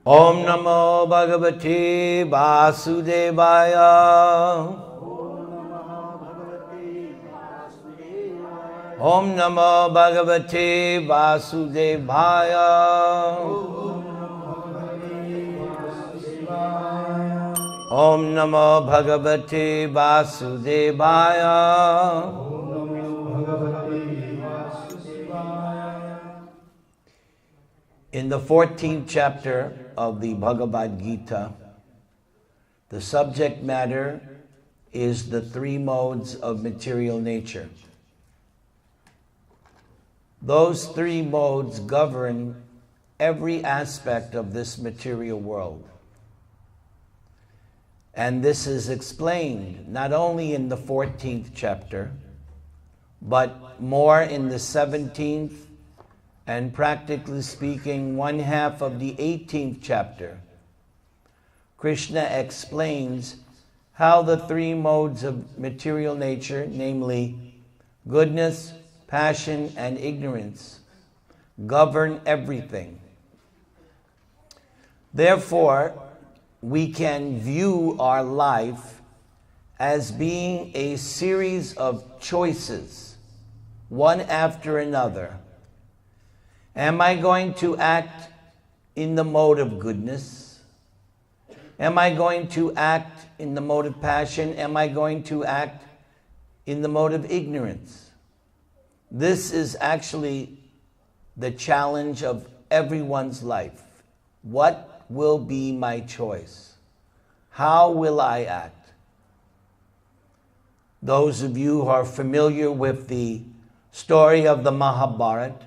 Om Namo Bhagavate Vasudevaya. Om Namo Bhagavate Vasudevaya. Om Namo Bhagavate Vasudevaya. In the 14th chapter of the Bhagavad-Gītā, the subject matter is the three modes of material nature. Those three modes govern every aspect of this material world. And this is explained not only in the 14th chapter, but more in the 17th, and practically speaking, one half of the 18th chapter. Krishna explains how the three modes of material nature, namely goodness, passion, and ignorance, govern everything. Therefore, we can view our life as being a series of choices, one after another. Am I going to act in the mode of goodness? Am I going to act in the mode of passion? Am I going to act in the mode of ignorance? This is actually the challenge of everyone's life. What will be my choice? How will I act? Those of you who are familiar with the story of the Mahabharata,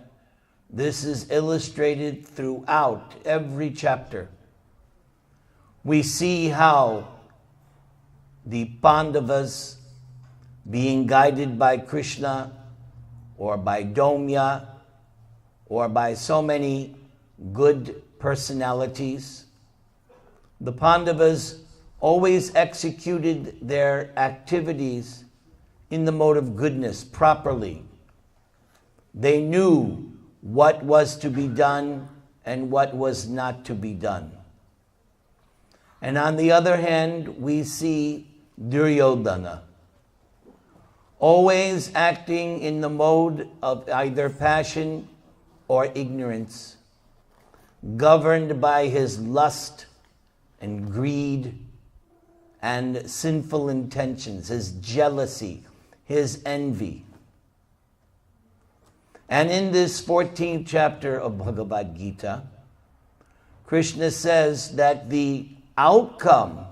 this is illustrated throughout every chapter. We see how the Pandavas, being guided by Krishna or by Domya or by so many good personalities, the Pandavas always executed their activities in the mode of goodness properly. They knew what was to be done and what was not to be done. And on the other hand, we see Duryodhana, always acting in the mode of either passion or ignorance, governed by his lust and greed and sinful intentions, his jealousy, his envy. And in this 14th chapter of Bhagavad-Gītā, Krishna says that the outcome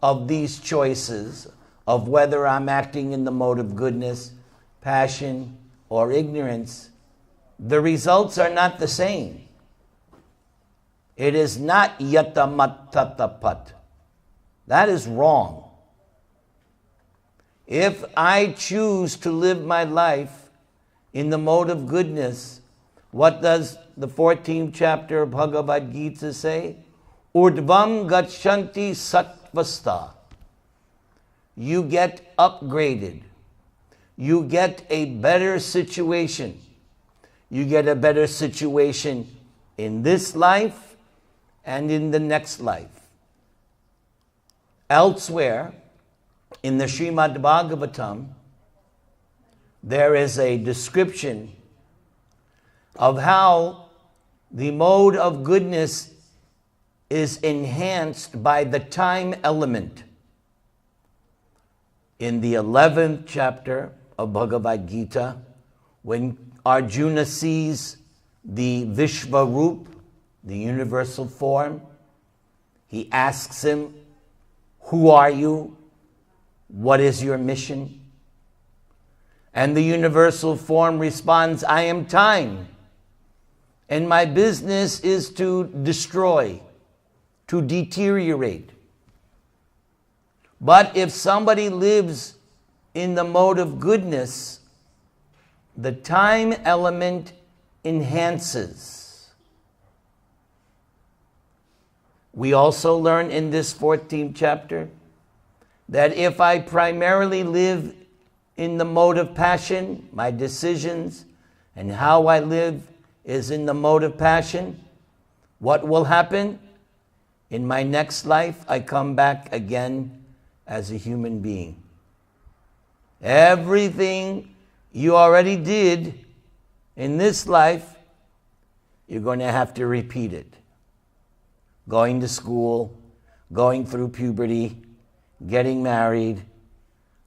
of these choices, of whether I'm acting in the mode of goodness, passion, or ignorance, the results are not the same. It is not yatamattatapat. That is wrong. If I choose to live my life in the mode of goodness, what does the 14th chapter of Bhagavad-Gītā say? Urdvam gachanti sattvasta. You get upgraded. You get a better situation. You get a better situation in this life and in the next life. Elsewhere, in the Srimad Bhagavatam, there is a description of how the mode of goodness is enhanced by the time element. In the 11th chapter of Bhagavad-Gītā, when Arjuna sees the Vishvarup, the universal form, he asks him, "Who are you? What is your mission?" And the universal form responds, "I am time, and my business is to destroy, to deteriorate." But if somebody lives in the mode of goodness, the time element enhances. We also learn in this 14th chapter that if I primarily live in the mode of passion, my decisions and how I live is in the mode of passion, what will happen? In my next life, I come back again as a human being. Everything you already did in this life, you're going to have to repeat it. Going to school, going through puberty, getting married,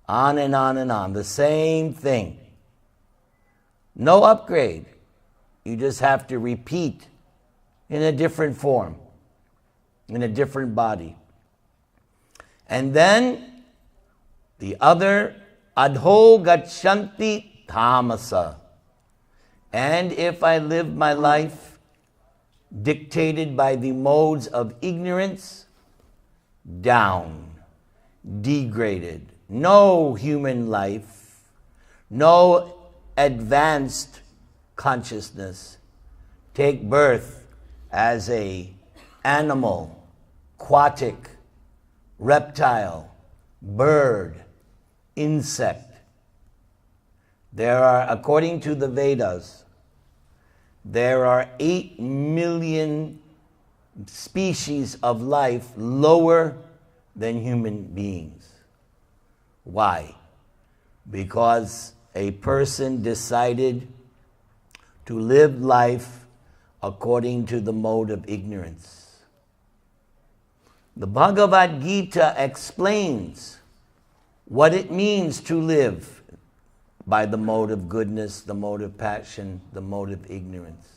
on and on and on. The same thing. No upgrade. You just have to repeat in a different form, in a different body. And then the other, adho gachanti tamasa. And if I live my life dictated by the modes of ignorance, down, degraded, no human life, no advanced consciousness, take birth as a animal, aquatic, reptile, bird, insect. There are, according to the Vedas, there are 8 million species of life lower than human beings. Why? Because a person decided to live life according to the mode of ignorance. The Bhagavad-Gītā explains what it means to live by the mode of goodness, the mode of passion, the mode of ignorance.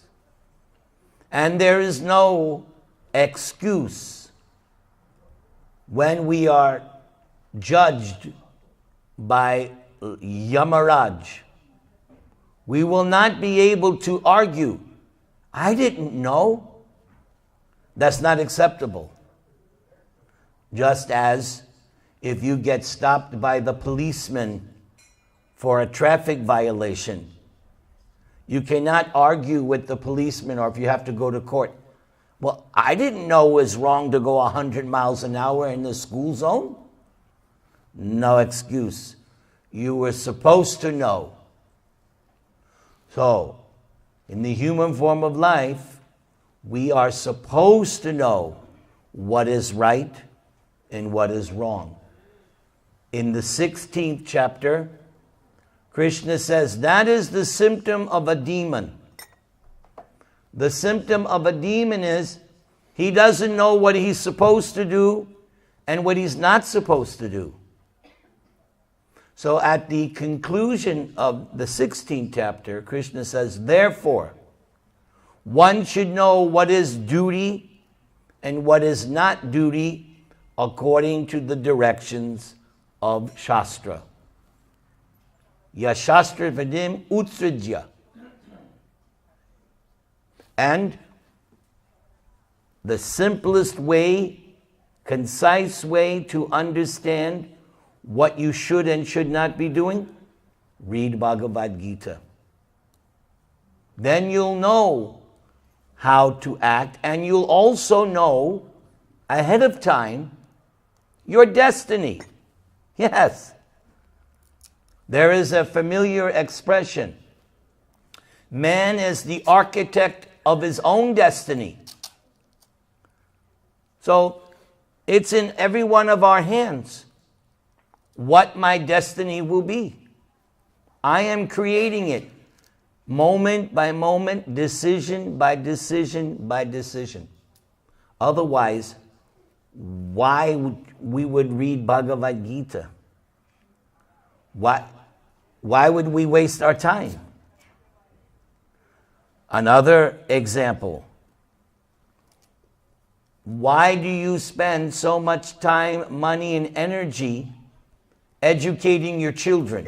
And there is no excuse when we are judged by Yamaraj. We will not be able to argue, I didn't know. That's not acceptable. Just as if you get stopped by the policeman for a traffic violation, you cannot argue with the policeman, or if you have to go to court, well, I didn't know it was wrong to go 100 miles an hour in the school zone. No excuse. You were supposed to know. So, in the human form of life, we are supposed to know what is right and what is wrong. In the 16th chapter, Krishna says that is the symptom of a demon. The symptom of a demon is he doesn't know what he's supposed to do and what he's not supposed to do. So at the conclusion of the 16th chapter, Krishna says, therefore, one should know what is duty and what is not duty according to the directions of Shastra. Yashastra Vadim Utsrijya. And the simplest way, concise way to understand what you should and should not be doing, read Bhagavad-Gītā. Then you'll know how to act, and you'll also know ahead of time your destiny. Yes. There is a familiar expression. Man is the architect of his own destiny. So it's in every one of our hands what my destiny will be. I am creating it moment by moment, decision by decision by decision. Otherwise, why we would read Bhagavad-Gītā? Why would we waste our time? Another example. Why do you spend so much time, money, and energy educating your children?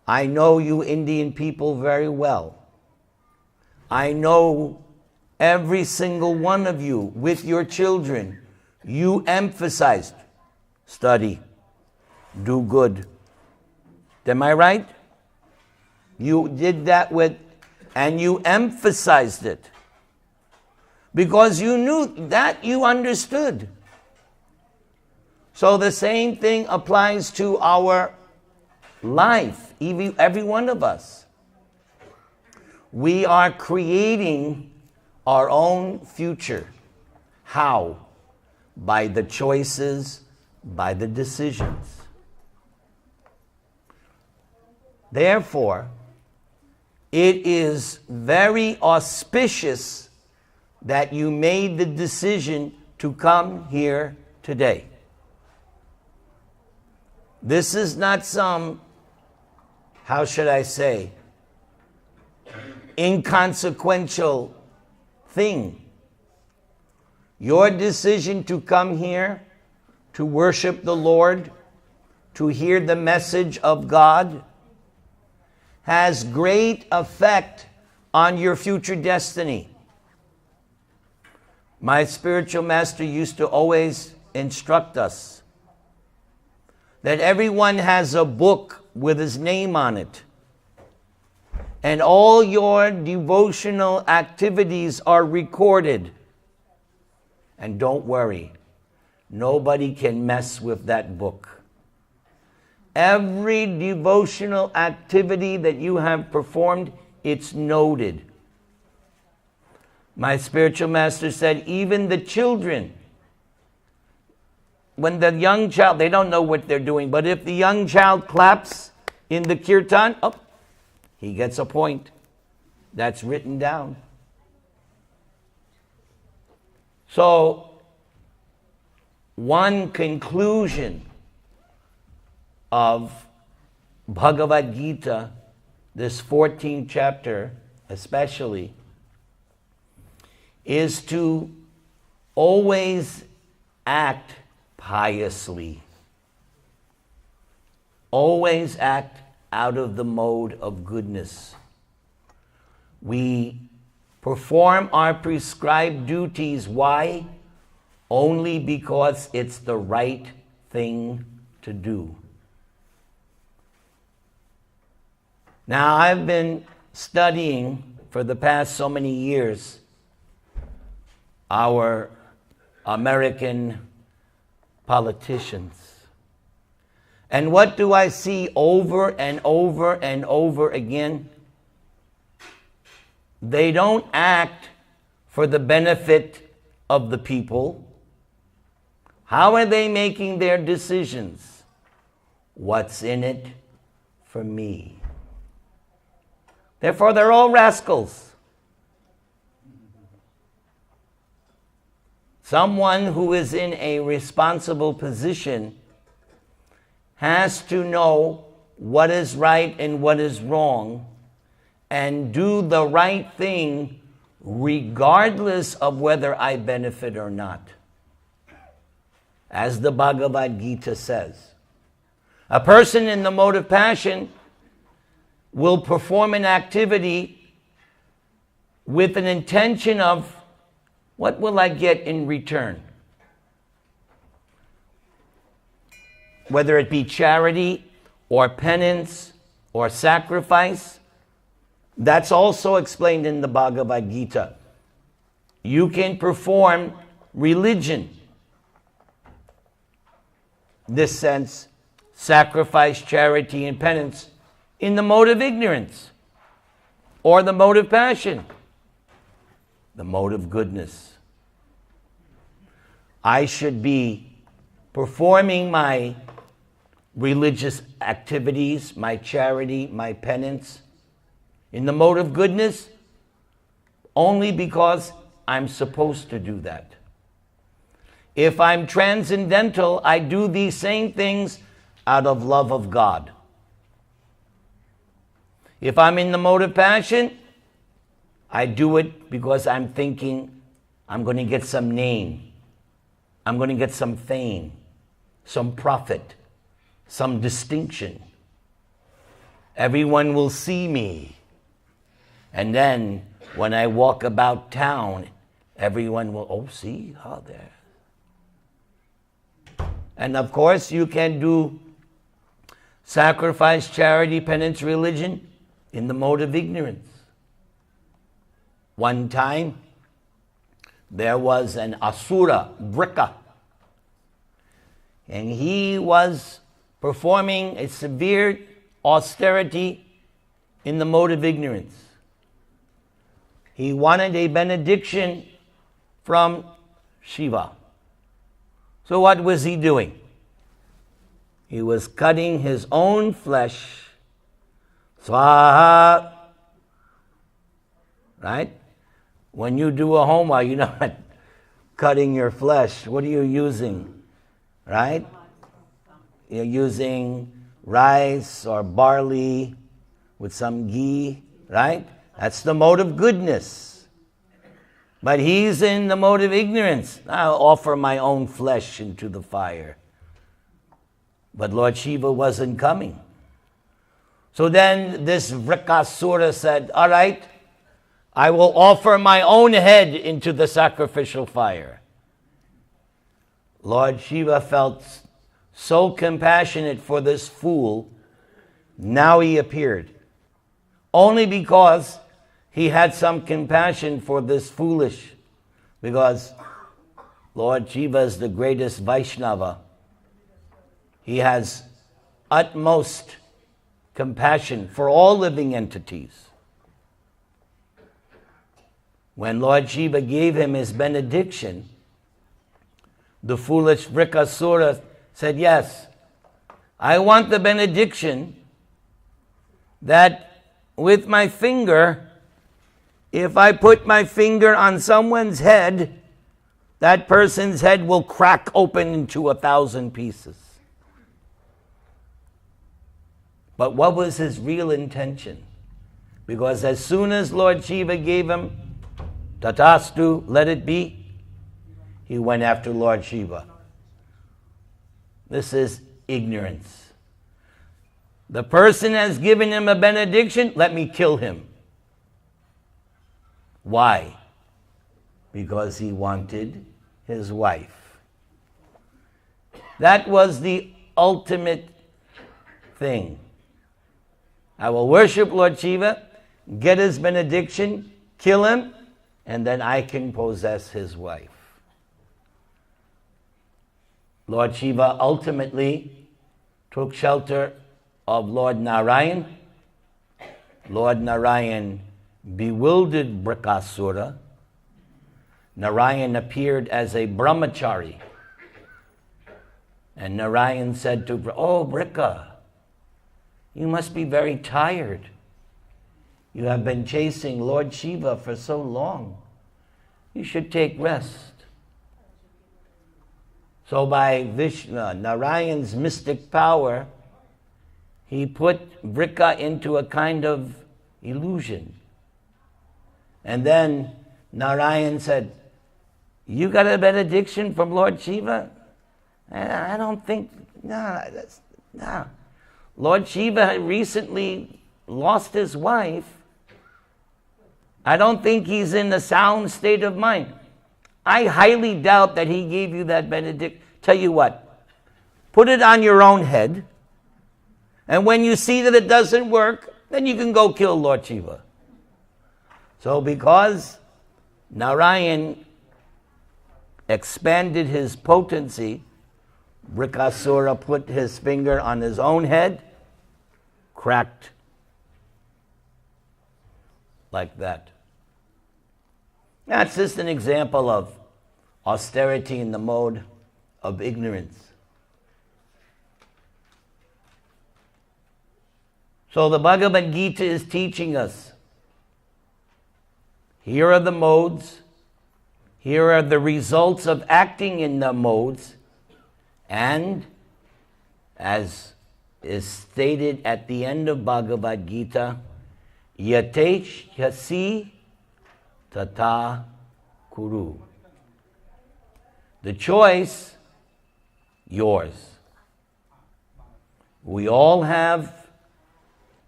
I know you Indian people very well. I know every single one of you with your children, you emphasized study, do good. Am I right? You did that and you emphasized it because you knew that, you understood. So the same thing applies to our life, every one of us. We are creating our own future. How? By the choices, by the decisions. Therefore, it is very auspicious that you made the decision to come here today. This is not some, how should I say, inconsequential thing. Your decision to come here, to worship the Lord, to hear the message of God, has great effect on your future destiny. My spiritual master used to always instruct us that everyone has a book with his name on it, and all your devotional activities are recorded. And don't worry, nobody can mess with that book. Every devotional activity that you have performed, it's noted. My spiritual master said, even the children, when the young child, they don't know what they're doing, but if the young child claps in the kirtan, oh, he gets a point. That's written down. So, one conclusion of Bhagavad-Gītā, this 14th chapter especially, is to always act piously. Always act out of the mode of goodness. We perform our prescribed duties. Why? Only because it's the right thing to do. Now, I've been studying for the past so many years our American politicians. And what do I see over and over and over again? They don't act for the benefit of the people. How are they making their decisions? What's in it for me? Therefore, they're all rascals. Someone who is in a responsible position has to know what is right and what is wrong and do the right thing regardless of whether I benefit or not. As the Bhagavad-Gītā says, a person in the mode of passion will perform an activity with an intention of, what will I get in return? Whether it be charity or penance or sacrifice, that's also explained in the Bhagavad-Gītā. You can perform religion, in this sense, sacrifice, charity, and penance, in the mode of ignorance or the mode of passion, the mode of goodness. I should be performing my religious activities, my charity, my penance, in the mode of goodness, only because I'm supposed to do that. If I'm transcendental, I do these same things out of love of God. If I'm in the mode of passion, I do it because I'm thinking I'm going to get some name. I'm going to get some fame, some profit, some distinction. Everyone will see me. And then when I walk about town, everyone will, oh, see how there. And of course, you can do sacrifice, charity, penance, religion in the mode of ignorance. One time, there was an asura, Vrika, and he was performing a severe austerity in the mode of ignorance. He wanted a benediction from Shiva. So what was he doing? He was cutting his own flesh. Swaha. Right? When you do a homa, you're not cutting your flesh. What are you using? Right? You're using rice or barley with some ghee, right? That's the mode of goodness. But he's in the mode of ignorance. I'll offer my own flesh into the fire. But Lord Shiva wasn't coming. So then this Vrikasura said, all right, I will offer my own head into the sacrificial fire. Lord Shiva felt so compassionate for this fool. Now he appeared. Only because he had some compassion for this foolish. Because Lord Shiva is the greatest Vaishnava. He has utmost compassion for all living entities. When Lord Shiva gave him his benediction, the foolish Vrikasura said, yes, I want the benediction that with my finger, if I put my finger on someone's head, that person's head will crack open into 1,000 pieces. But what was his real intention? Because as soon as Lord Shiva gave him, Tatastu, let it be, he went after Lord Shiva. This is ignorance. The person has given him a benediction, let me kill him. Why? Because he wanted his wife. That was the ultimate thing. I will worship Lord Shiva, get his benediction, kill him, and then I can possess his wife. Lord Shiva ultimately took shelter of Lord Narayan. Lord Narayan bewildered Vrikasura. Narayan appeared as a brahmachari. And Narayan said to Vrika, you must be very tired. You have been chasing Lord Shiva for so long. You should take rest. So by Narayan's mystic power, he put Vrika into a kind of illusion. And then Narayan said, you got a benediction from Lord Shiva? I don't think, no. Lord Shiva had recently lost his wife. I don't think he's in a sound state of mind. I highly doubt that he gave you that benediction. Tell you what, put it on your own head, and when you see that it doesn't work, then you can go kill Lord Shiva. So because Narayan expanded his potency, Vrikasura put his finger on his own head, cracked like that. That's just an example of austerity in the mode of ignorance. So the Bhagavad-Gītā is teaching us, here are the modes, here are the results of acting in the modes, and as is stated at the end of Bhagavad-Gītā, yatesh yasi tata kuru. The choice, yours. We all have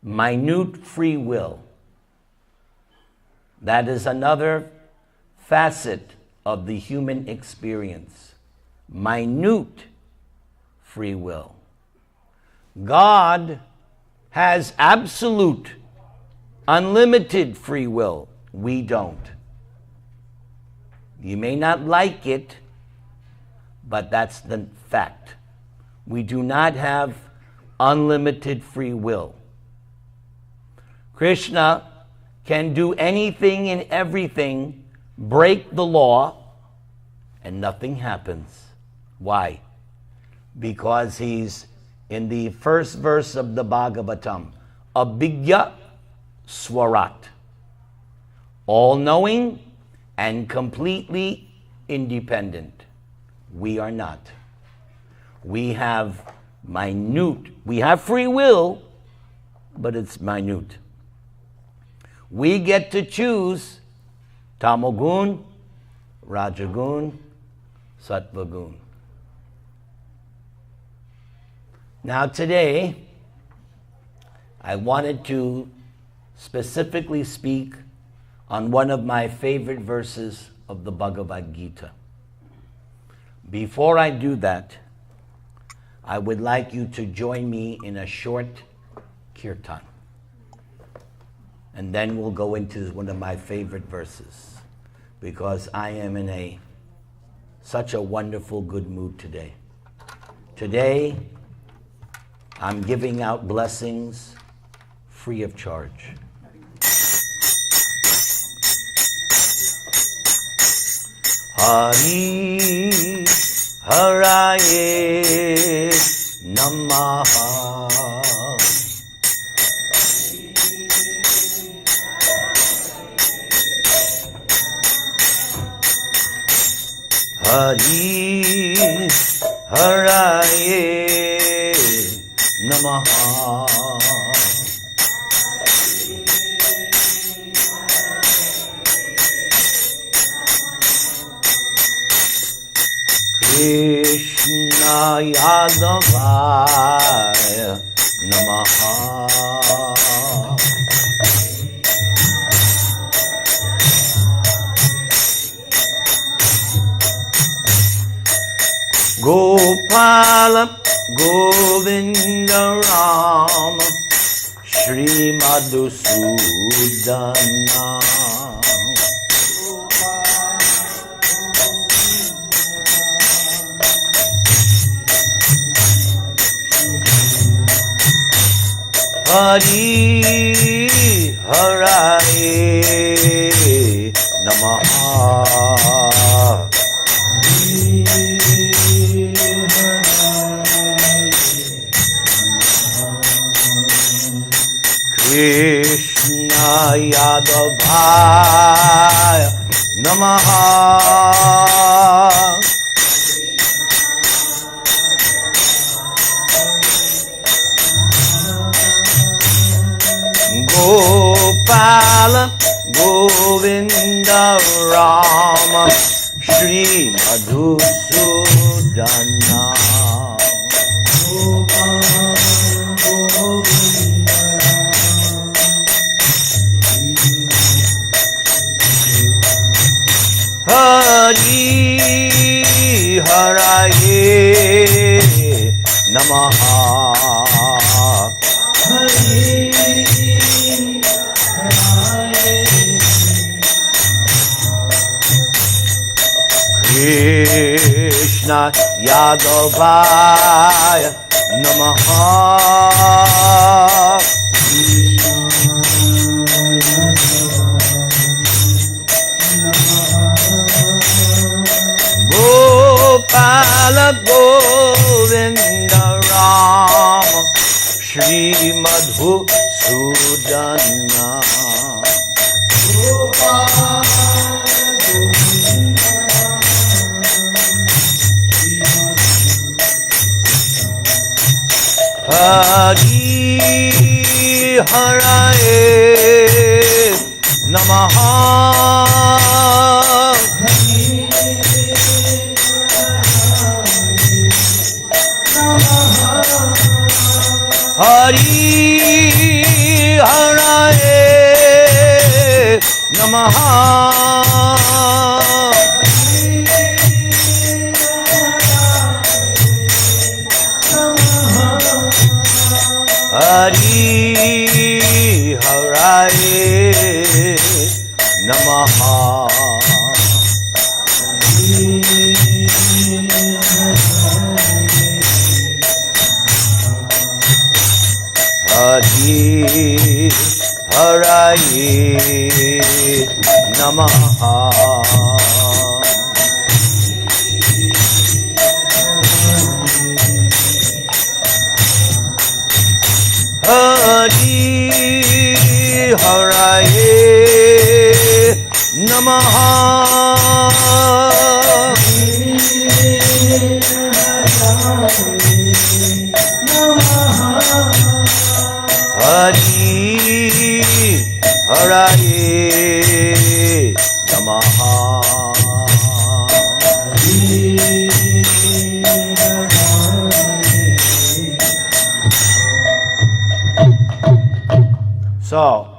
minute free will. That is another facet of the human experience. Minute free will. God has absolute, unlimited free will. We don't. You may not like it, but that's the fact. We do not have unlimited free will. Krishna can do anything and everything, break the law, and nothing happens. Why? Because he's in the first verse of the Bhagavatam, Abhigya Swarat, all-knowing and completely independent. We are not. We have free will, but it's minute. We get to choose Tamogun, Rajagun, Sattvagun. Now today, I wanted to specifically speak on one of my favorite verses of the Bhagavad-Gītā. Before I do that, I would like you to join me in a short kirtan. And then we'll go into one of my favorite verses, because I am in such a wonderful, good mood today. Today, I'm giving out blessings free of charge. Hari Haraye Namaha. Hari Haraye Namaha. Krishna Yadavaya Namaha. Gopala Govinda Rama Shri Madhusudana. Hari Haraye Namaha. Krishna Yadavaya Namaha. Gopala Govinda Rama Shri Madhusudana. Hari Haraye Namaha. Krishna Yadavaya Namaha. Gopala Govinda Rama Shri Madhusudana. Hari Haraye Namaha. Hari Haraye Namaha. Hari Haraye Namaha. Hari Haraye Namaha. Hari Haraye Namaha. Hari Haraye Namaha. So,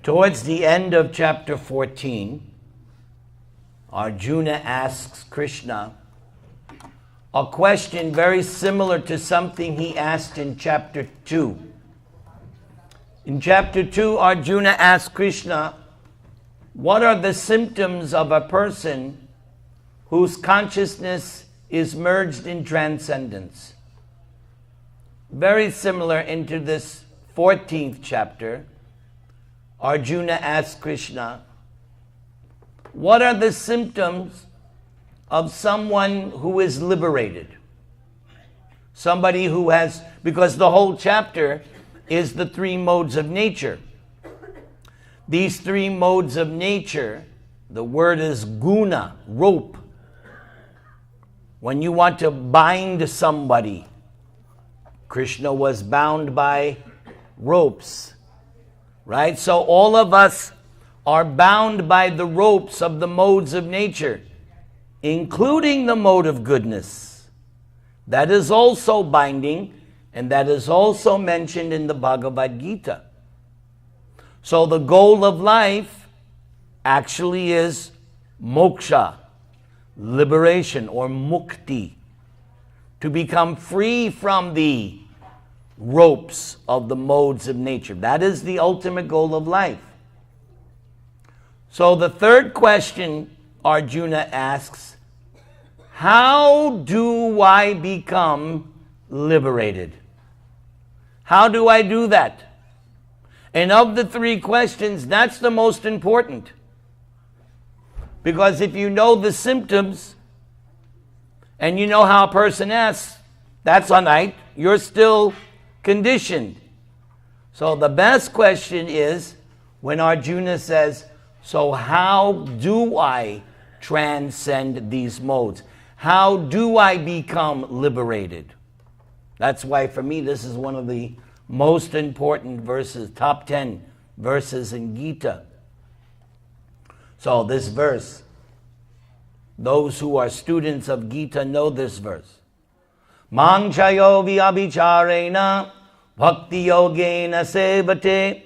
towards the end of chapter 14, Arjuna asks Krishna a question very similar to something he asked in chapter 2. In chapter 2, Arjuna asks Krishna, what are the symptoms of a person whose consciousness is merged in transcendence? Very similar into this 14th chapter, Arjuna asks Krishna, what are the symptoms of someone who is liberated? Somebody who has, because the whole chapter is the three modes of nature. These three modes of nature, the word is guna, rope. When you want to bind somebody, Krishna was bound by ropes, right? So all of us are bound by the ropes of the modes of nature, including the mode of goodness. That is also binding, and that is also mentioned in the Bhagavad-Gītā. So the goal of life actually is moksha, liberation, or mukti, to become free from the ropes of the modes of nature. That is the ultimate goal of life. So the third question Arjuna asks, how do I become liberated? How do I do that? And of the three questions, that's the most important. Because if you know the symptoms and you know how a person asks, that's all right. You're still conditioned. So the best question is when Arjuna says, so how do I transcend these modes? How do I become liberated? That's why for me this is one of the most important verses, top 10 verses in Gita. So this verse, those who are students of Gita know this verse. Mangchayo vyabhicharena bhakti yogena sevate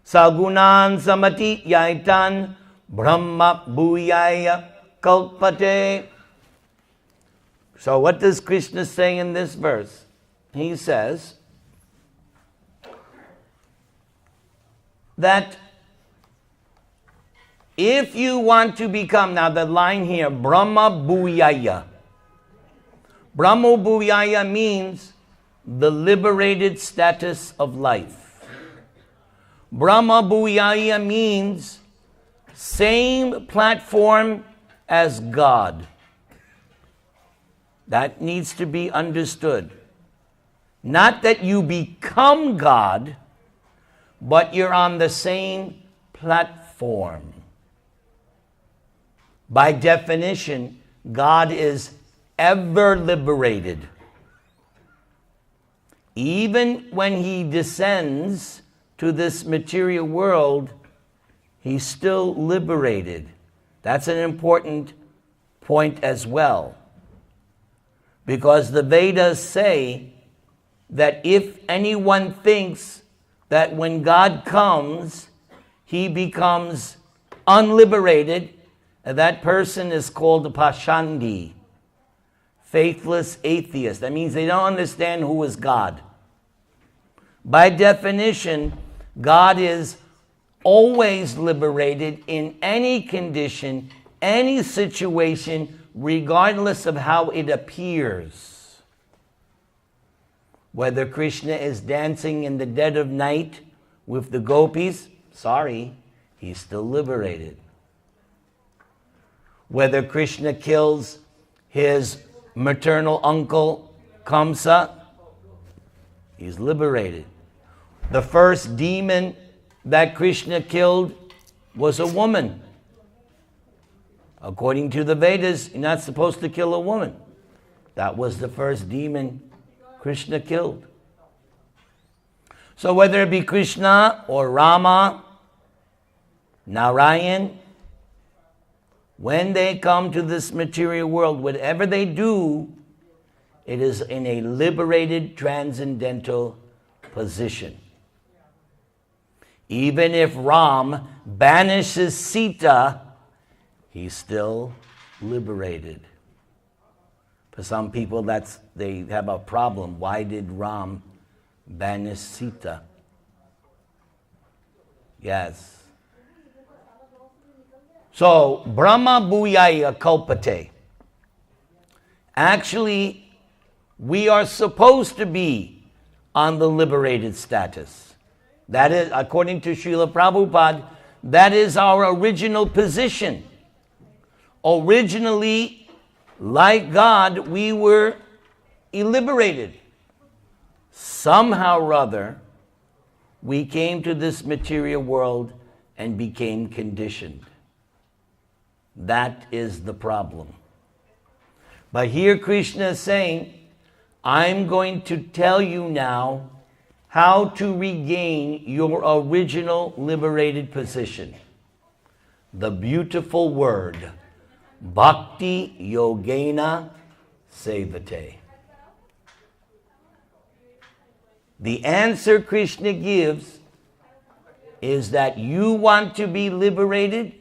sagunan samati yaitan brahma bhuyaya kalpate. So what does Krishna say in this verse? He says that if you want to become, now the line here, Brahma Bhuyaya. Brahma Bhuyaya means the liberated status of life. Brahma Bhuyaya means same platform as God. That needs to be understood. Not that you become God, but you're on the same platform. By definition, God is ever liberated. Even when he descends to this material world, he's still liberated. That's an important point as well. Because the Vedas say that if anyone thinks that when God comes, he becomes unliberated, that person is called a Pashandi, faithless atheist. That means they don't understand who is God. By definition, God is always liberated in any condition, any situation, regardless of how it appears. Whether Krishna is dancing in the dead of night with the gopis, sorry, he's still liberated. Whether Krishna kills his maternal uncle Kamsa, he's liberated. The first demon that Krishna killed was a woman. According to the Vedas, you're not supposed to kill a woman. That was the first demon Krishna killed. So whether it be Krishna or Rama, Narayan, when they come to this material world, whatever they do, it is in a liberated, transcendental position. Even if Ram banishes Sita, he's still liberated. For some people, they have a problem. Why did Ram banish Sita? Yes. So, Brahma Bhuyaya Kalpate. Actually, we are supposed to be on the liberated status. That is, according to Srila Prabhupada, that is our original position. Originally, like God, we were liberated. Somehow or other, we came to this material world and became conditioned. That is the problem. But here Krishna is saying, I'm going to tell you now how to regain your original liberated position. The beautiful word, Bhakti Yogena Sevate. The answer Krishna gives is that you want to be liberated,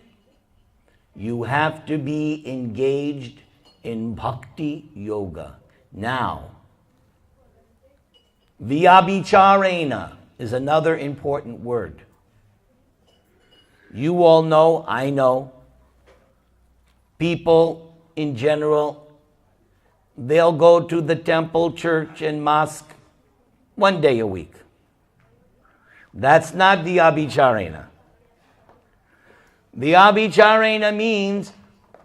you have to be engaged in Bhakti Yoga. Now, Vyabhicharena is another important word. You all know, I know, people in general, they'll go to the temple, church, and mosque 1 day a week. That's not Vyabhicharena. Vyabhicharena means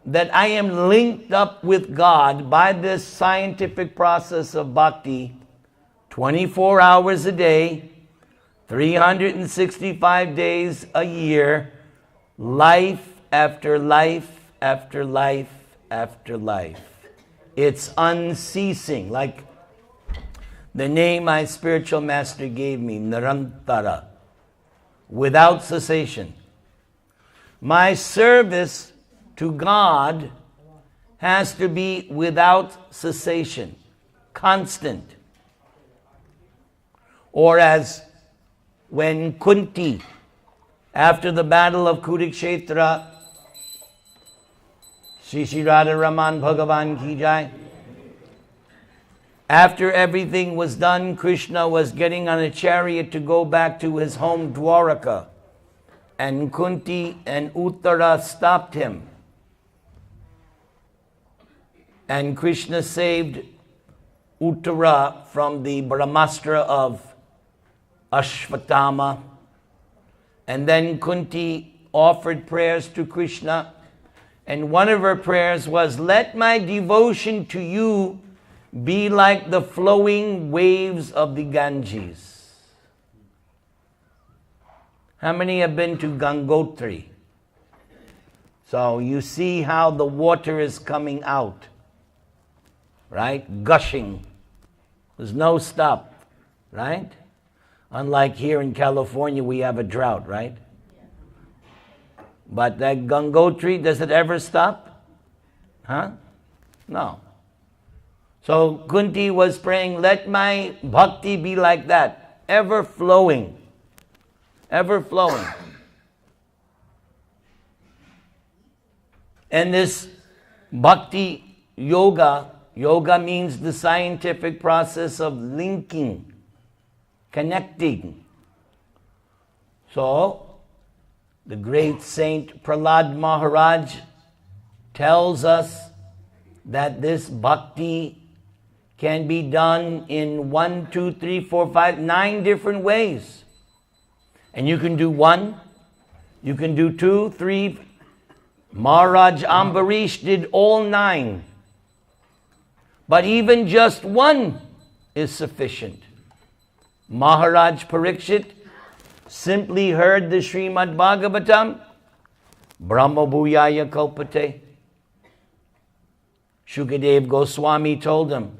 that I am linked up with God by this scientific process of bhakti 24 hours a day, 365 days a year, life after life after life after life. It's unceasing, like the name my spiritual master gave me, Nirantara, without cessation. My service to God has to be without cessation, constant. Or as when Kunti, after the battle of Kurukshetra, Shri Rādhā-Ramaṇ Bhagavan Ki Jai, after everything was done, Krishna was getting on a chariot to go back to his home Dwaraka. And Kunti and Uttara stopped him. And Krishna saved Uttara from the Brahmastra of Ashvatthama. And then Kunti offered prayers to Krishna. And one of her prayers was, let my devotion to you be like the flowing waves of the Ganges. How many have been to Gangotri? So you see how the water is coming out, right? Gushing. There's no stop, right? Unlike here in California, we have a drought, right? But that Gangotri, does it ever stop? Huh? No. So Kunti was praying, let my bhakti be like that, ever flowing. Ever flowing. And this bhakti yoga means the scientific process of linking, connecting. So, the great Saint Prahlad Maharaj tells us that this bhakti can be done in 1, 2, 3, 4, 5, 9 different ways. And you can do 1, you can do 2, 3. Maharaj Ambarish did all 9. But even just 1 is sufficient. Maharaj Parikshit simply heard the Srimad Bhagavatam, Brahma Bhuyaya Kalpate. Shukadev Goswami told him,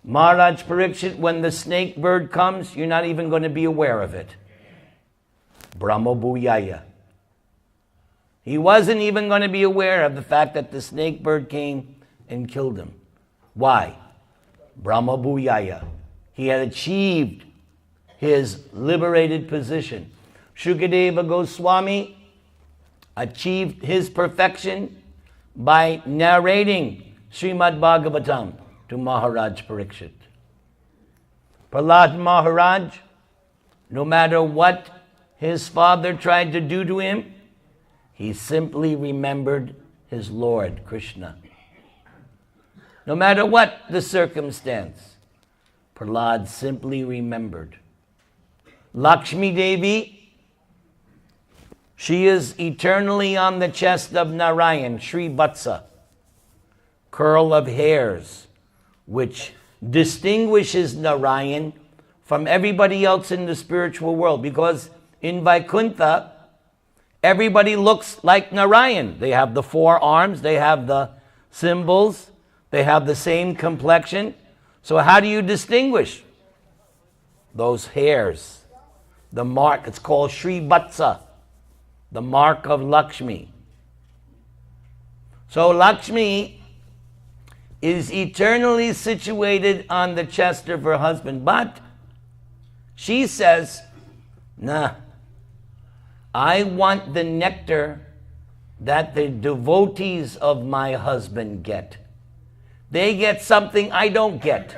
Maharaj Parikshit, when the snake bird comes, you're not even going to be aware of it. Brahma Bhuyaya. He wasn't even going to be aware of the fact that the snake bird came and killed him. Why? Brahma Bhuyaya. He had achieved his liberated position. Shukadeva Goswami achieved his perfection by narrating Srimad Bhagavatam to Maharaj Parikshit. Prahlad Maharaj, no matter what his father tried to do to him, he simply remembered his Lord, Krishna. No matter what the circumstance, Prahlad simply remembered. Lakshmi Devi, she is eternally on the chest of Narayan, Sri Vatsa, curl of hairs, which distinguishes Narayan from everybody else in the spiritual world, because in Vaikuntha, everybody looks like Narayan. They have the 4 arms, they have the symbols, they have the same complexion. So how do you distinguish? Those hairs. The mark, it's called Sri Vatsa, the mark of Lakshmi. So Lakshmi is eternally situated on the chest of her husband. But she says, nah, I want the nectar that the devotees of my husband get. They get something I don't get.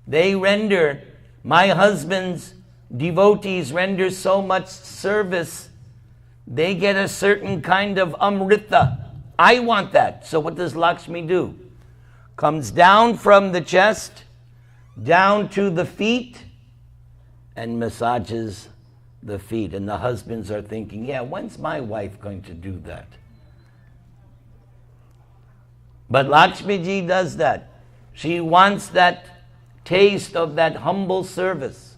They render, my husband's devotees render so much service, they get a certain kind of amrita. I want that. So what does Lakshmi do? Comes down from the chest, down to the feet, and massages the feet. And the husbands are thinking, yeah, when's my wife going to do that? But Lakshmi ji does that. She wants that taste of that humble service.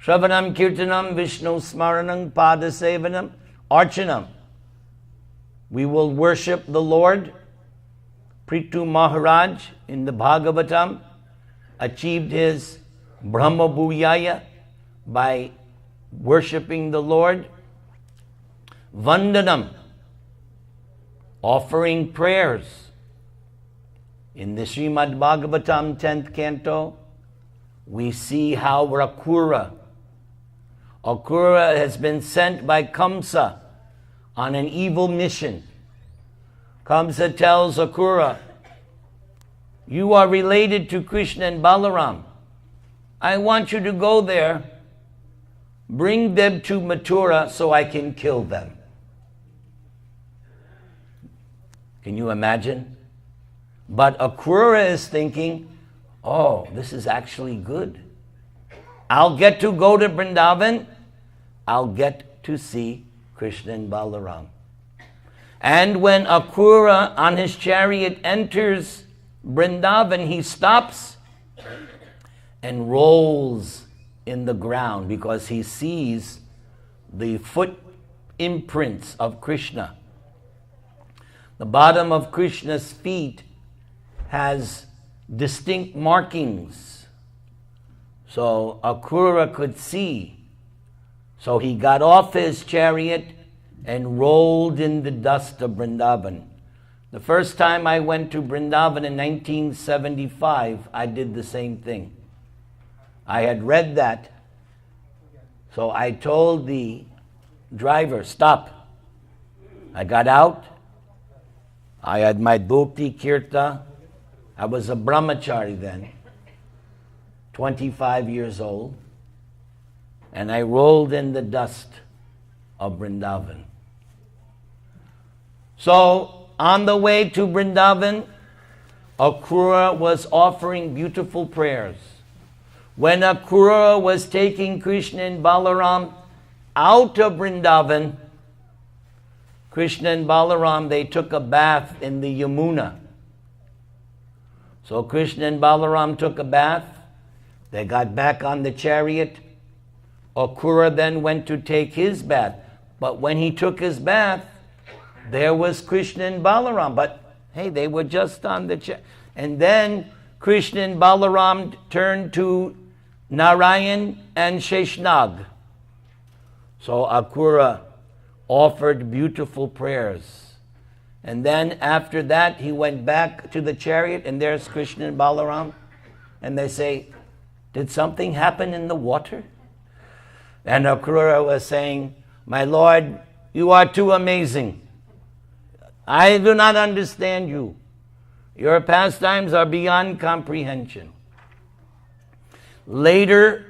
Shravanam Kirtanam Vishnu Smaranam Padasevanam Archanam. We will worship the Lord. Prithu Maharaj in the Bhagavatam achieved his Brahma Bhuyaya by worshiping the Lord. Vandanam, offering prayers. In the Srimad Bhagavatam 10th canto, we see how Akrura has been sent by Kamsa on an evil mission. Kamsa tells Akrura, you are related to Krishna and Balaram. I want you to go there, bring them to Mathura so I can kill them. Can you imagine? But Akrura is thinking, oh, this is actually good. I'll get to go to Vrindavan. I'll get to see Krishna and Balaram. And when Akrura on his chariot enters Vrindavan, he stops and rolls in the ground because he sees the foot imprints of Krishna. The bottom of Krishna's feet has distinct markings. So Akrura could see. So he got off his chariot and rolled in the dust of Vrindavan. The first time I went to Vrindavan in 1975, I did the same thing. I had read that. So I told the driver, stop. I got out. I had my dhoti kirta. I was a brahmachari then, 25 years old. And I rolled in the dust of Vrindavan. So on the way to Vrindavan, Akrura was offering beautiful prayers. When Akrura was taking Krishna and Balaram out of Vrindavan, Krishna and Balaram, they took a bath in the Yamuna. So Krishna and Balaram took a bath. They got back on the chariot. Akrura then went to take his bath. But when he took his bath, there was Krishna and Balaram. But hey, they were just on the chariot. And then Krishna and Balaram turned to Narayan and Sheshnag. So Akrura offered beautiful prayers. And then after that, he went back to the chariot, and there's Krishna and Balaram. And they say, did something happen in the water? And Akrura was saying, my Lord, you are too amazing. I do not understand you. Your pastimes are beyond comprehension. Later,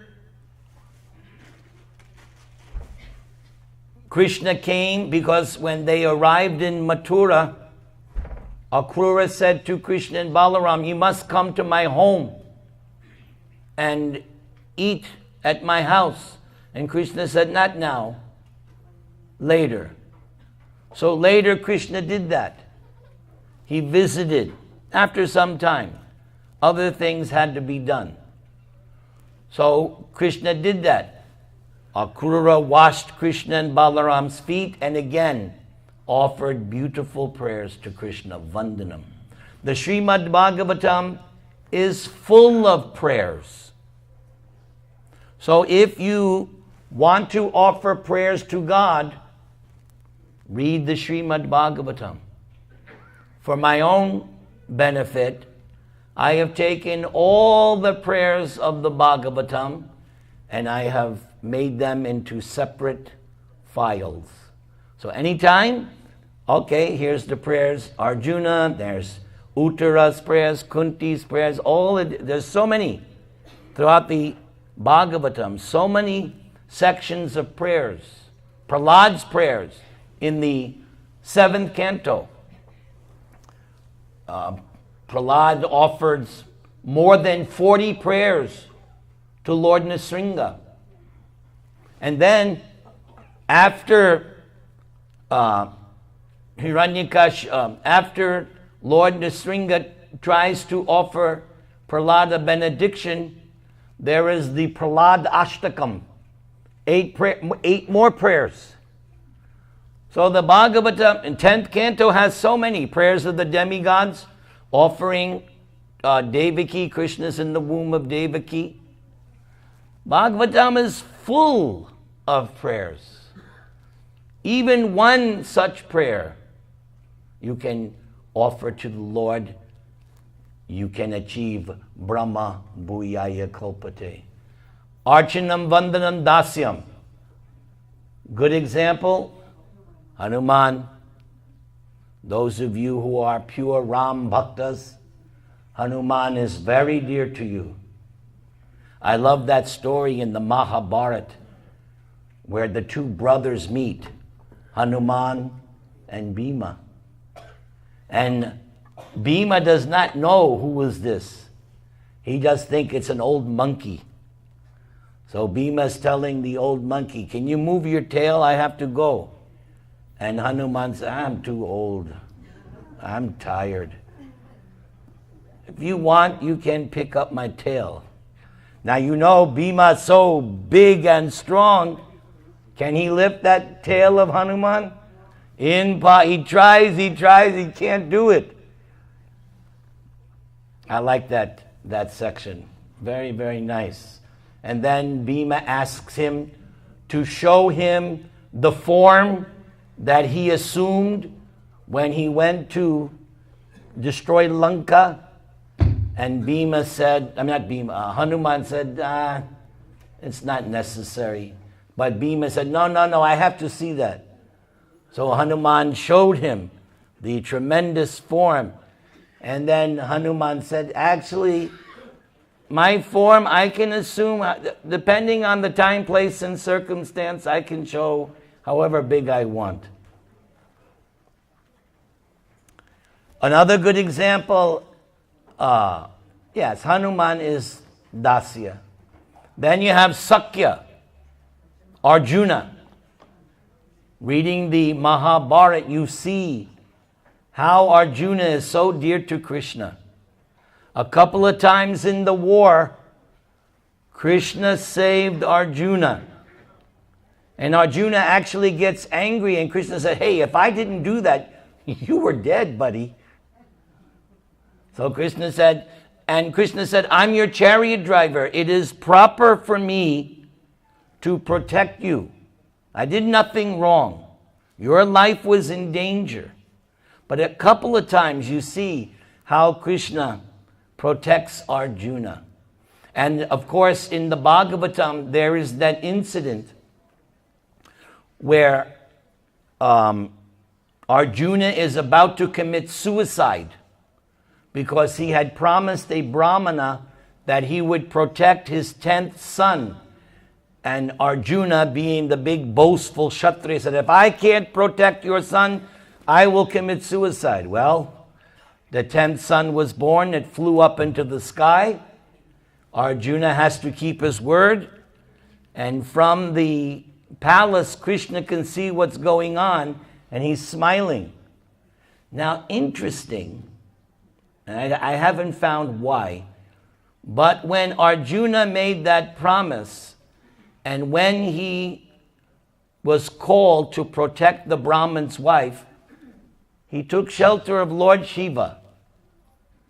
Krishna came because when they arrived in Mathura, Akrura said to Krishna and Balaram, you must come to my home and eat at my house. And Krishna said, not now, later. So later Krishna did that. He visited. After some time, other things had to be done. So Krishna did that. Akrura washed Krishna and Balaram's feet and again offered beautiful prayers to Krishna, Vandanam. The Srimad Bhagavatam is full of prayers. So if you want to offer prayers to God, read the Srimad Bhagavatam. For my own benefit, I have taken all the prayers of the Bhagavatam and I have made them into separate files. So anytime, okay, here's the prayers, Arjuna, there's Uttara's prayers, Kunti's prayers, there's so many throughout the Bhagavatam, so many sections of prayers. Prahlad's prayers in the 7th canto. Prahlad offers more than 40 prayers to Lord Nrsimha. And then, after after Lord Nrsimha tries to offer Prahlad a benediction, there is the Prahlad Ashtakam, 8 more prayers. So the Bhagavatam in 10th canto has so many prayers of the demigods, offering Devaki, Krishna's in the womb of Devaki. Bhagavatam is full of prayers. Even one such prayer you can offer to the Lord, you can achieve Brahma Bhuyaya Kalpate. Archanam Vandanam Dasyam. Good example, Hanuman. Those of you who are pure Ram Bhaktas, Hanuman is very dear to you. I love that story in the Mahabharata where the two brothers meet, Hanuman and Bhima. And Bhima does not know who is this. He just thinks it's an old monkey. So Bhima is telling the old monkey, can you move your tail? I have to go. And Hanuman says, I'm too old. I'm tired. If you want, you can pick up my tail. Now you know Bhima is so big and strong. Can he lift that tail of Hanuman? He tries, he can't do it. I like that section. Very, very nice. And then Bhima asks him to show him the form that he assumed when he went to destroy Lanka. And Hanuman said, it's not necessary. But Bhima said, no, I have to see that. So Hanuman showed him the tremendous form. And then Hanuman said, actually, my form, I can assume, depending on the time, place, and circumstance, I can show however big I want. Another good example, Yes, Hanuman is Dasya. Then you have Sakya, Arjuna. Reading the Mahabharata, you see how Arjuna is so dear to Krishna. A couple of times in the war, Krishna saved Arjuna. And Arjuna actually gets angry, and Krishna said, hey, if I didn't do that, you were dead, buddy. So Krishna said, I'm your chariot driver. It is proper for me to protect you. I did nothing wrong. Your life was in danger. But a couple of times you see how Krishna protects Arjuna. And of course, in the Bhagavatam, there is that incident where Arjuna is about to commit suicide because he had promised a Brahmana that he would protect his 10th son. And Arjuna, being the big boastful Kshatriya, said, if I can't protect your son, I will commit suicide. Well, the 10th son was born. It flew up into the sky. Arjuna has to keep his word. And from the palace, Krishna can see what's going on, and he's smiling. Now, interesting, and I haven't found why, but when Arjuna made that promise, and when he was called to protect the Brahman's wife, he took shelter of Lord Shiva.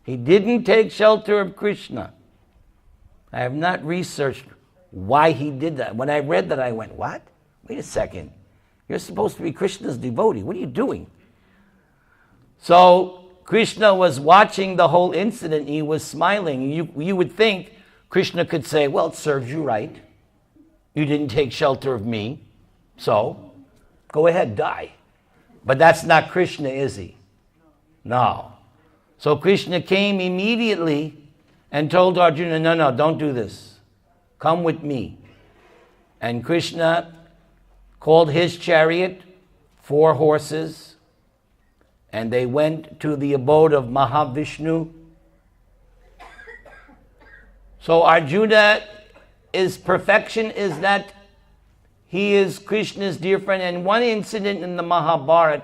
He didn't take shelter of Krishna. I have not researched why he did that. When I read that, I went, what? Wait a second. You're supposed to be Krishna's devotee. What are you doing? So Krishna was watching the whole incident. He was smiling. You would think Krishna could say, well, it serves you right. You didn't take shelter of me, so go ahead, die. But that's not Krishna, is he? No. So Krishna came immediately and told Arjuna, no, don't do this. Come with me. And Krishna called his chariot 4 horses, and they went to the abode of Mahavishnu. So Arjuna, his perfection is that he is Krishna's dear friend. And one incident in the Mahabharata,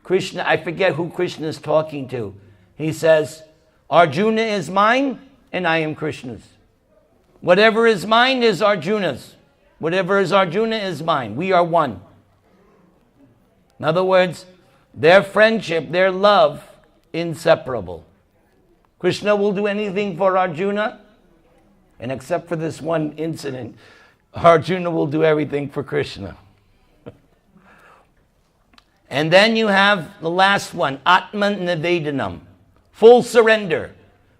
Krishna, I forget who Krishna is talking to. He says, Arjuna is mine and I am Krishna's. Whatever is mine is Arjuna's. Whatever is Arjuna is mine. We are one. In other words, their friendship, their love, inseparable. Krishna will do anything for Arjuna. And except for this one incident, Arjuna will do everything for Krishna. And then you have the last one, Atman Nivedanam, full surrender.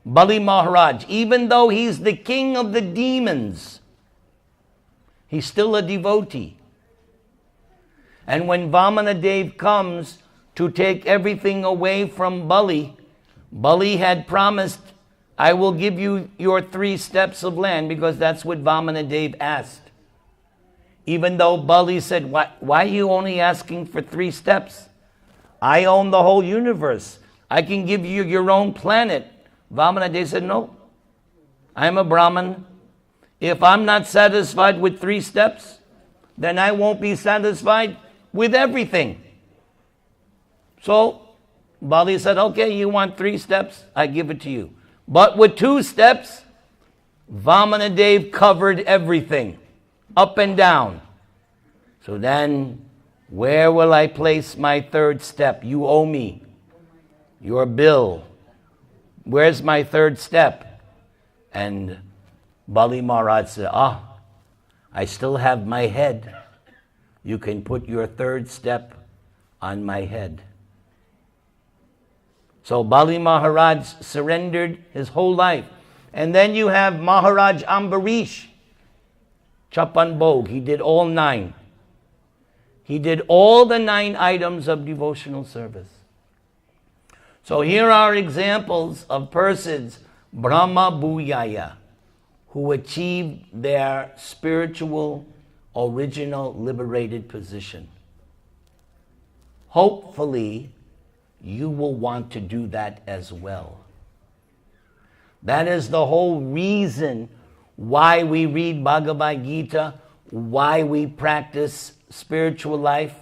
Bali Maharaj, even though he's the king of the demons, he's still a devotee. And when Vamanadev comes to take everything away from Bali, Bali had promised, I will give you your 3 steps of land, because that's what Vamanadev asked. Even though Bali said, why are you only asking for 3 steps? I own the whole universe. I can give you your own planet. Vamanadev said, no, I'm a Brahman. If I'm not satisfied with 3 steps, then I won't be satisfied with everything. So Bali said, okay, you want 3 steps? I give it to you. But with 2 steps, Vamanadev covered everything, up and down. So then, where will I place my 3rd step? You owe me your bill. Where's my 3rd step? And Bali Maharaj said, I still have my head. You can put your 3rd step on my head. So Bali Maharaj surrendered his whole life. And then you have Maharaj Ambarish, Chapan Bhog. He did all 9. He did all the 9 items of devotional service. So here are examples of persons, Brahma Bhuyaya, who achieved their spiritual, original, liberated position. Hopefully, you will want to do that as well. That is the whole reason why we read Bhagavad-Gītā, why we practice spiritual life.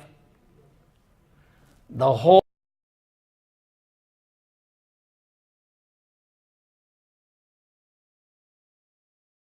The whole